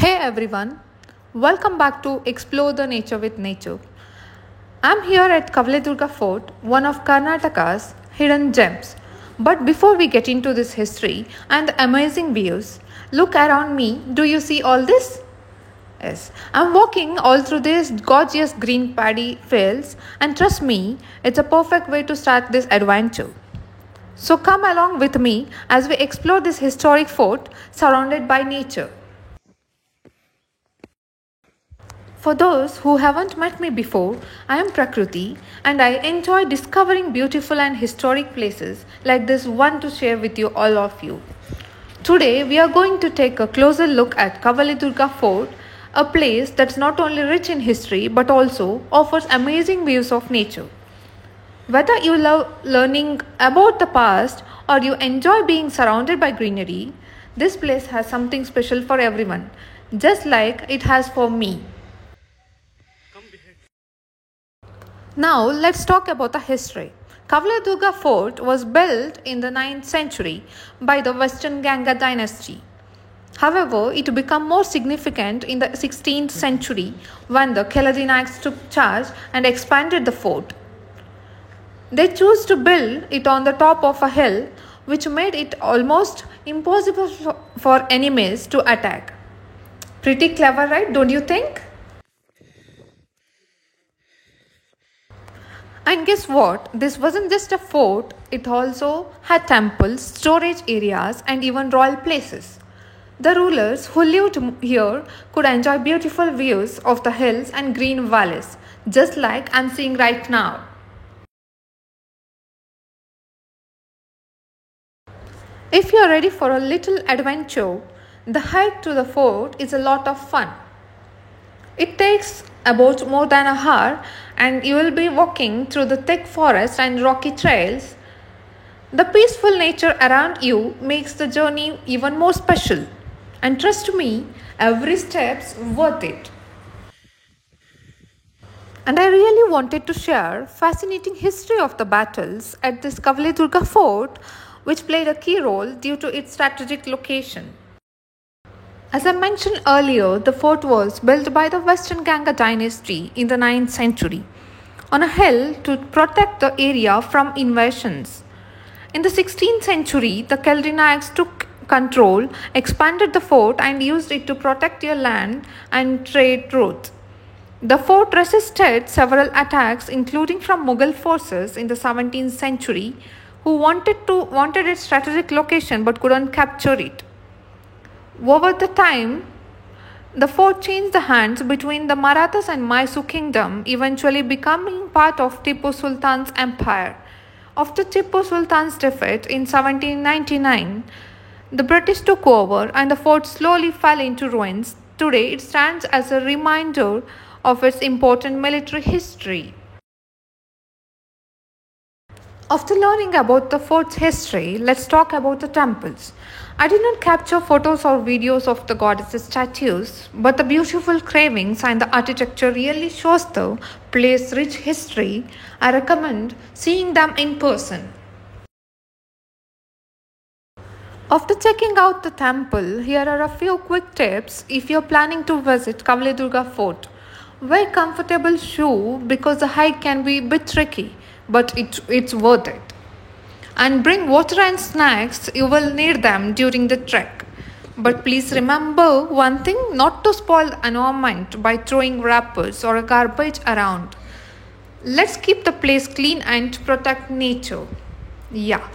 Hey everyone, welcome back to Explore the Nature with Nature. I'm here at Kavaledurga Fort, one of Karnataka's hidden gems. But before we get into this history and the amazing views, look around me. Do you see all this? Yes, I'm walking all through these gorgeous green paddy fields, and trust me, it's a perfect way to start this adventure. So come along with me as we explore this historic fort surrounded by nature. For those who haven't met me before, I am Prakruti and I enjoy discovering beautiful and historic places like this one to share with you all of you. Today we are going to take a closer look at Kavaledurga Fort, a place that's not only rich in history but also offers amazing views of nature. Whether you love learning about the past or you enjoy being surrounded by greenery, this place has something special for everyone, just like it has for me. Now let's talk about the history. Kavaledurga Fort was built in the 9th century by the Western Ganga dynasty. However, it became more significant in the 16th century when the Keladi Nayaks took charge and expanded the fort. They chose to build it on the top of a hill, which made it almost impossible for enemies to attack. Pretty clever, right? Don't you think? And guess what? This wasn't just a fort, it also had temples, storage areas, and even royal places. The rulers who lived here could enjoy beautiful views of the hills and green valleys, just like I'm seeing right now. If you are ready for a little adventure, the hike to the fort is a lot of fun. It takes about more than an hour and you will be walking through the thick forest and rocky trails. The peaceful nature around you makes the journey even more special. And trust me, every step's worth it. And I really wanted to share fascinating history of the battles at this Kavaledurga fort, which played a key role due to its strategic location. As I mentioned earlier, the fort was built by the Western Ganga dynasty in the 9th century on a hill to protect the area from invasions. In the 16th century, the Keladi Nayaks took control, expanded the fort, and used it to protect their land and trade routes. The fort resisted several attacks, including from Mughal forces in the 17th century, who wanted its strategic location but couldn't capture it. Over the time, the fort changed the hands between the Marathas and Mysore kingdom, eventually becoming part of Tipu Sultan's empire. After Tipu Sultan's defeat in 1799, the British took over and the fort slowly fell into ruins. Today, it stands as a reminder of its important military history. After learning about the fort's history, let's talk about the temples. I did not capture photos or videos of the goddess' statues, but the beautiful carvings and the architecture really shows the place's rich history. I recommend seeing them in person. After checking out the temple, here are a few quick tips if you're planning to visit Kavaledurga Fort. Wear comfortable shoes because the hike can be a bit tricky, but it's worth it. And bring water and snacks, you will need them during the trek. But please remember one thing, not to spoil the environment by throwing wrappers or garbage around. Let's keep the place clean and protect nature. Yeah.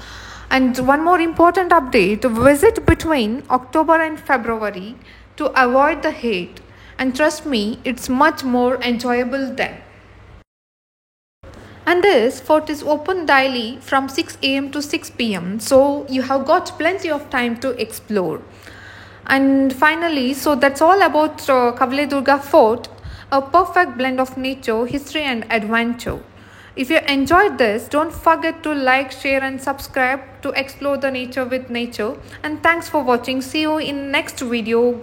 And one more important update, visit between October and February to avoid the heat. And trust me, it's much more enjoyable then. And this fort is open daily from 6 a.m. to 6 p.m. So you have got plenty of time to explore. And finally, so that's all about Kavaledurga Fort, a perfect blend of nature, history and adventure. If you enjoyed this, don't forget to like, share and subscribe to explore the nature with nature. And thanks for watching. See you in next video.